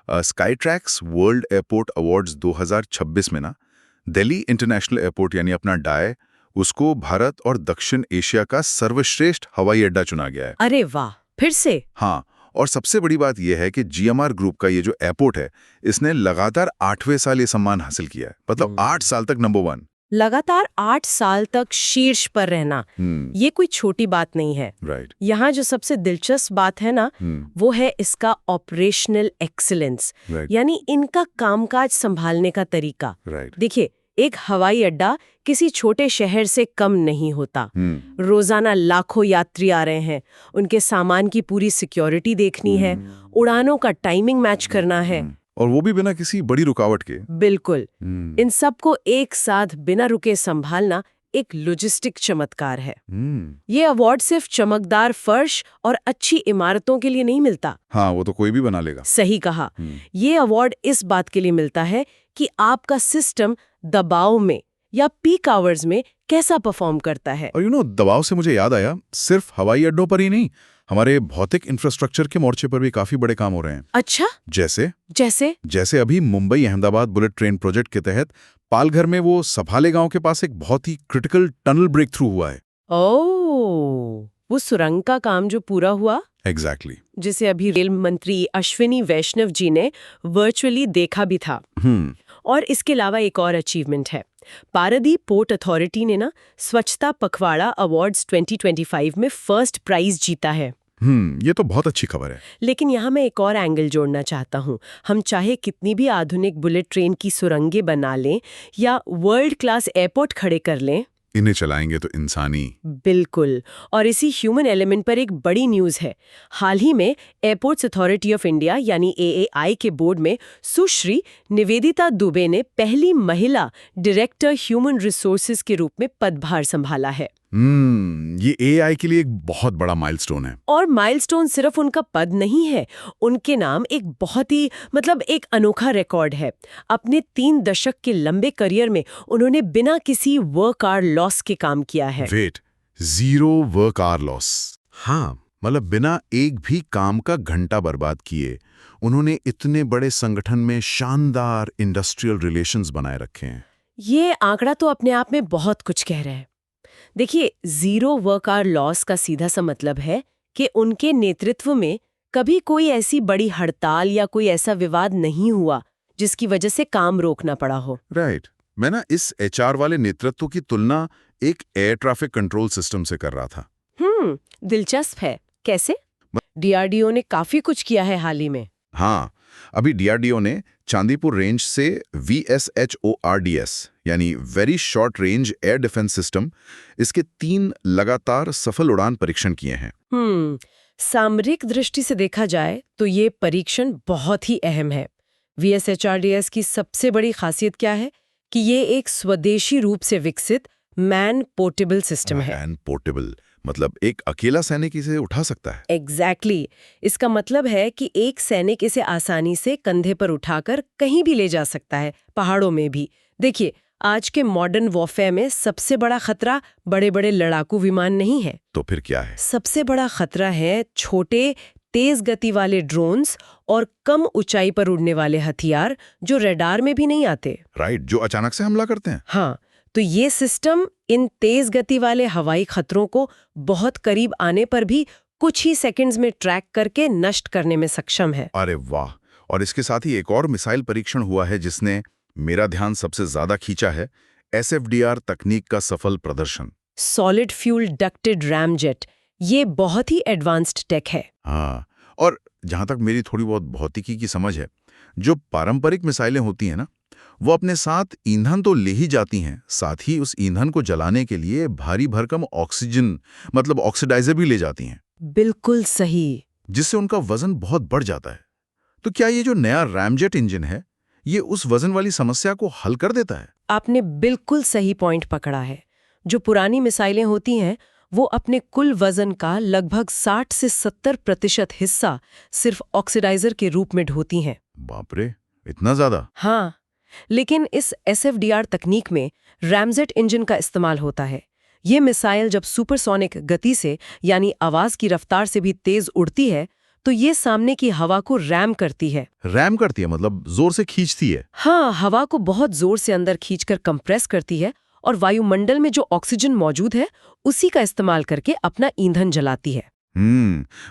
Sky tracks world airport awards 2026 में ना Delhi international airport यानी अपना डाई उसको भारत और दक्षिण एशिया का सर्वश्रेष्ठ हवाई अड्डा चुना गया है। अरे वाह, फिर से? हाँ, और सबसे बड़ी बात यह है कि जीएमआर ग्रुप का ये जो एयरपोर्ट है इसने लगातार 8वें साल ये सम्मान हासिल किया है। मतलब 8 साल तक नंबर 1। लगातार 8 साल तक शीर्ष पर रहना, ये कोई छोटी बात नहीं है। राइट। यहाँ जो सबसे दिलचस्प बात है ना, वो है इसका ऑपरेशनल एक्सीलेंस, यानी इनका कामकाज संभालने का तरीका। देखिए, एक हवाई अड्डा किसी छोटे शहर से कम नहीं होता। रोजाना लाखों यात्री आ रहे हैं, उनके सामान की पूरी सिक्योरिटी देखनी है, उड़ानों का टाइमिंग मैच करना है, और वो भी बिना किसी बड़ी रुकावट के। बिल्कुल। इन सबको एक साथ बिना रुके संभालना एक लॉजिस्टिक चमत्कार है। ये अवार्ड सिर्फ चमकदार फर्श और अच्छी इमारतों के लिए नहीं मिलता। हाँ, वो तो कोई भी बना लेगा। सही कहा। ये अवार्ड इस बात के लिए मिलता है कि आपका सिस्टम दबाव में या पीक आवर्स में कैसा परफॉर्म करता है। और दबाव से मुझे याद आया, सिर्फ हवाई अड्डों पर ही नहीं, हमारे भौतिक इंफ्रास्ट्रक्चर के मोर्चे पर भी काफी बड़े काम हो रहे हैं। अच्छा? जैसे अभी Mumbai Ahmedabad bullet train project के तहत पालघर में वो सफाले गांव के पास एक बहुत ही क्रिटिकल टनल ब्रेक थ्रू हुआ है। ओह, वो सुरंग का काम जो पूरा हुआ? एग्जैक्टली। जिसे अभी रेल मंत्री अश्विनी वैष्णव जी ने वर्चुअली देखा भी था। और इसके अलावा एक और अचीवमेंट है। पारादीप पोर्ट अथॉरिटी ने ना स्वच्छता पखवाड़ा अवार्ड्स 2025 में फर्स्ट प्राइज जीता है। ये तो बहुत अच्छी खबर है। लेकिन यहाँ मैं एक और एंगल जोड़ना चाहता हूँ। हम चाहे कितनी भी आधुनिक बुलेट ट्रेन की सुरंगें बना लें या वर्ल्ड क्लास एयरपोर्ट खड़े कर लें, इन्हें चलाएंगे तो इंसानी। बिल्कुल। और इसी ह्यूमन एलिमेंट पर एक बड़ी न्यूज़ है। हाल ही में एयरपोर्ट्स अथॉरिटी ऑफ इंडिया यानी एएआई के बोर्ड में सुश्री निवेदिता दुबे ने पहली महिला डायरेक्टर ह्यूमन रिसोर्सेज के रूप में पदभार संभाला है। ये एआई के लिए एक बहुत बड़ा माइलस्टोन है। और माइलस्टोन सिर्फ उनका पद नहीं है, उनके नाम एक बहुत ही एक अनोखा रिकॉर्ड है। अपने 3 दशक के लंबे करियर में उन्होंने बिना किसी वर्क आवर लॉस के काम किया है। Wait, 0 work hour loss? हाँ, मतलब बिना एक भी काम का घंटा बर्बाद किए उन्होंने इतने बड़े संगठन में शानदार इंडस्ट्रियल रिलेशंस बनाए रखे हैं। ये आंकड़ा तो अपने आप में बहुत कुछ कह रहा है। देखिए, 0 वर्क आवर लॉस का सीधा सा मतलब है कि उनके नेतृत्व में कभी कोई ऐसी बड़ी हड़ताल या कोई ऐसा विवाद नहीं हुआ जिसकी वजह से काम रोकना पड़ा हो। राइट। मैं ना इस एचआर वाले नेतृत्व की तुलना एक एयर ट्रैफिक कंट्रोल सिस्टम से कर रहा था। दिलचस्प है। कैसे? डीआरडीओ ने काफी कुछ किया है हाल ही में। हाँ, अभी डीआरडीओ ने चांदीपुर रेंज से VSHORDS यानी very short range air defence system, इसके 3 लगातार सफल उड़ान परीक्षण किए हैं। सामरिक दृष्टि से देखा जाए तो ये परीक्षण बहुत ही अहम है। VSHORDS की सबसे बड़ी खासियत क्या है कि ये एक स्वदेशी रूप से विकसित मैन पोर्टेबल सिस्टम है। मैन पोर्टेबल मतलब एक अकेला सैनिक इसे उठा सकता है। एग्जैक्टली। इसका मतलब है कि एक सैनिक इसे आसानी से कंधे पर उठाकर कहीं भी ले जा सकता है, पहाड़ों में भी। देखिए, आज के मॉडर्न वॉरफेयर में सबसे बड़ा खतरा बड़े बड़े लड़ाकू विमान नहीं है। तो फिर क्या है? सबसे बड़ा खतरा है छोटे तेज गति वाले ड्रोन्स और कम ऊंचाई पर उड़ने वाले हथियार जो रडार में भी नहीं आते। राइट, जो अचानक से हमला करते हैं। हाँ, तो ये सिस्टम इन तेज गति वाले हवाई खतरों को बहुत करीब आने पर भी कुछ ही सेकंड्स में ट्रैक करके नष्ट करने में सक्षम है। अरे वाह! और इसके साथ ही एक और मिसाइल परीक्षण हुआ है जिसने मेरा ध्यान सबसे ज्यादा खींचा है, SFDR तकनीक का सफल प्रदर्शन। सॉलिड फ्यूल डक्टेड रैमजेट, ये बहुत ही एडवांस्ड टेक है। हाँ, और जहां तक मेरी थोड़ी बहुत भौतिकी की समझ है, जो पारंपरिक मिसाइलें होती हैं ना, वो अपने साथ ईंधन तो ले ही जाती हैं, साथ ही उस ईंधन को जलाने के लिए भारी भरकम ऑक्सीजन मतलब ऑक्सीडाइजर भी ले जाती हैं। बिल्कुल सही। जिससे उनका वजन बहुत बढ़ जाता है। तो क्या ये जो नया रैमजेट इंजन है, ये उस वजन वाली समस्या को हल कर देता है? आपने बिल्कुल सही पॉइंट पकड़ा है। जो पुरानी मिसाइलें होती हैं, वो अपने कुल वजन का लगभग 60 से 70% हिस्सा सिर्फ ऑक्सीडाइजर के रूप में ढोती हैं। बाप रे, इतना ज्यादा? हाँ, लेकिन इस SFDR तकनीक में रैमजेट इंजन का इस्तेमाल होता है। ये मिसाइल जब सुपरसोनिक गति से यानी आवाज की रफ्तार से भी तेज उड़ती है, तो ये सामने की हवा को रैम करती है। रैम करती है मतलब जोर से खींचती है? हाँ, हवा को बहुत जोर से अंदर खींचकर कंप्रेस करती है और वायुमंडल में जो ऑक्सीजन मौजूद है उसी का इस्तेमाल करके अपना ईंधन जलाती है।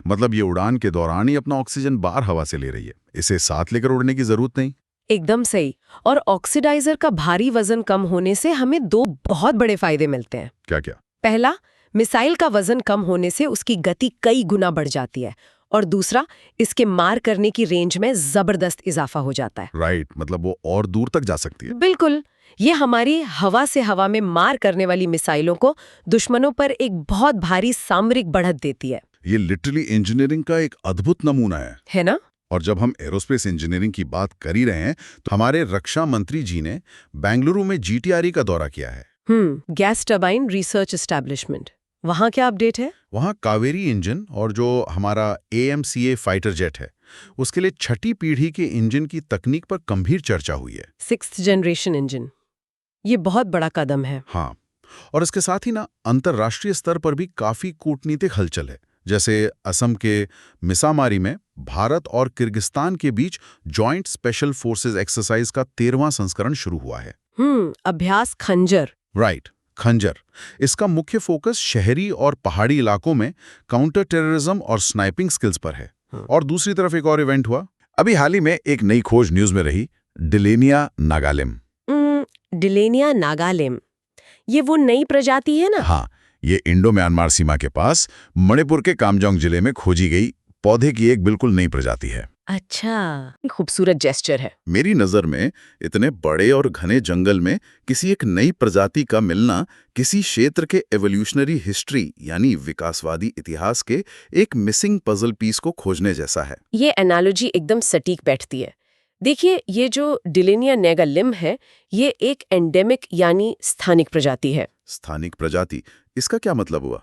मतलब ये उड़ान के दौरान ही अपना ऑक्सीजन बाहर हवा से ले रही है, इसे साथ लेकर उड़ने की जरूरत नहीं। एकदम सही। और ऑक्सीडाइजर का भारी वजन कम होने से हमें 2 बहुत बड़े फायदे मिलते हैं। क्या क्या? पहला, मिसाइल का वजन कम होने से उसकी गति कई गुना बढ़ जाती है, और दूसरा, इसके मार करने की रेंज में जबरदस्त इजाफा हो जाता है। राइट, मतलब वो और दूर तक जा सकती है। बिल्कुल। ये हमारी हवा से हवा में मार करने वाली मिसाइलों को दुश्मनों पर एक बहुत भारी सामरिक बढ़त देती है। ये लिटरली इंजीनियरिंग का एक अद्भुत नमूना है ना? और जब हम एरोस्पेस इंजीनियरिंग की बात कर ही रहे हैं तो हमारे रक्षा मंत्री जी ने बेंगलुरु में GTRE का दौरा किया है। Gas turbine research establishment. वहाँ क्या अपडेट है? वहाँ कावेरी इंजन और जो हमारा AMCA फाइटर जेट है उसके लिए 6ठी पीढ़ी के इंजन की तकनीक पर गंभीर चर्चा हुई है। 6th जनरेशन इंजन, ये बहुत बड़ा कदम है। हाँ, और इसके साथ ही ना अंतर्राष्ट्रीय स्तर पर भी काफी कूटनीतिक हलचल है। जैसे असम के मिसामारी में भारत और किर्गिस्तान के बीच जॉइंट स्पेशल फोर्सेस एक्सरसाइज का 13वां संस्करण शुरू हुआ है। अभ्यास खंजर। राइट, खंजर। इसका मुख्य फोकस शहरी और पहाड़ी इलाकों में काउंटर टेररिज्म और स्नाइपिंग स्किल्स पर है। और दूसरी तरफ एक और इवेंट हुआ अभी हाल ही में, एक नई खोज न्यूज में रही, डिलेनिया नागालिम। डिलेनिया नागालिम, ये वो नई प्रजाति है ना? हाँ, ये इंडो म्यांमार सीमा के पास मणिपुर के कामजोंग जिले में खोजी गई पौधे की एक बिल्कुल नई प्रजाति है। अच्छा, खूबसूरत जेस्चर है। मेरी नजर में इतने बड़े और घने जंगल में किसी एक नई प्रजाति का मिलना किसी क्षेत्र के एवोल्यूशनरी हिस्ट्री यानी विकासवादी इतिहास के एक मिसिंग पजल पीस को खोजने जैसा है। ये एनालॉजी एकदम सटीक बैठती है। देखिए, ये जो डिलेनिया नागालिम है, ये एक एंडेमिक यानी स्थानिक प्रजाति है। स्थानिक प्रजाति, इसका क्या मतलब हुआ?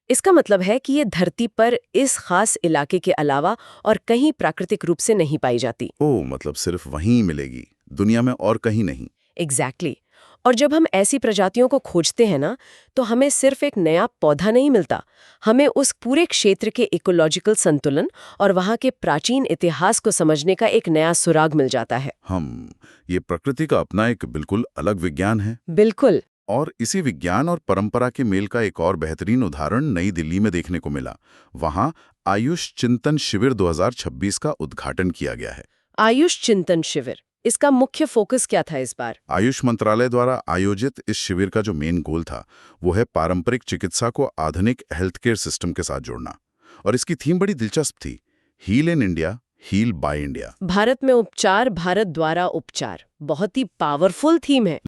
इसका मतलब है कि ये धरती पर इस खास इलाके के अलावा और कहीं प्राकृतिक रूप से नहीं पाई जाती। ओह, मतलब सिर्फ वहीं मिलेगी, दुनिया में और कहीं नहीं। एग्जैक्टली। और जब हम ऐसी प्रजातियों को खोजते हैं ना, तो हमें सिर्फ एक नया पौधा नहीं मिलता, हमें उस पूरे क्षेत्र के इकोलॉजिकल संतुलन और वहाँ के प्राचीन इतिहास को समझने का एक नया सुराग मिल जाता है। ये प्रकृति का अपना एक बिल्कुल अलग विज्ञान है। बिल्कुल। और इसी विज्ञान और परंपरा के मेल का एक और बेहतरीन उदाहरण नई दिल्ली में देखने को मिला। वहाँ आयुष चिंतन शिविर 2026 का उद्घाटन किया गया है। आयुष चिंतन शिविर, इसका मुख्य फोकस क्या था इस बार? आयुष मंत्रालय द्वारा आयोजित इस शिविर का जो मेन गोल था वो है पारंपरिक चिकित्सा को आधुनिक हेल्थ केयर सिस्टम के साथ जोड़ना। और इसकी थीम बड़ी दिलचस्प थी, heal in India, heal by India. Bharat में उपचार, भारत द्वारा उपचार, बहुत ही पावरफुल थीम है।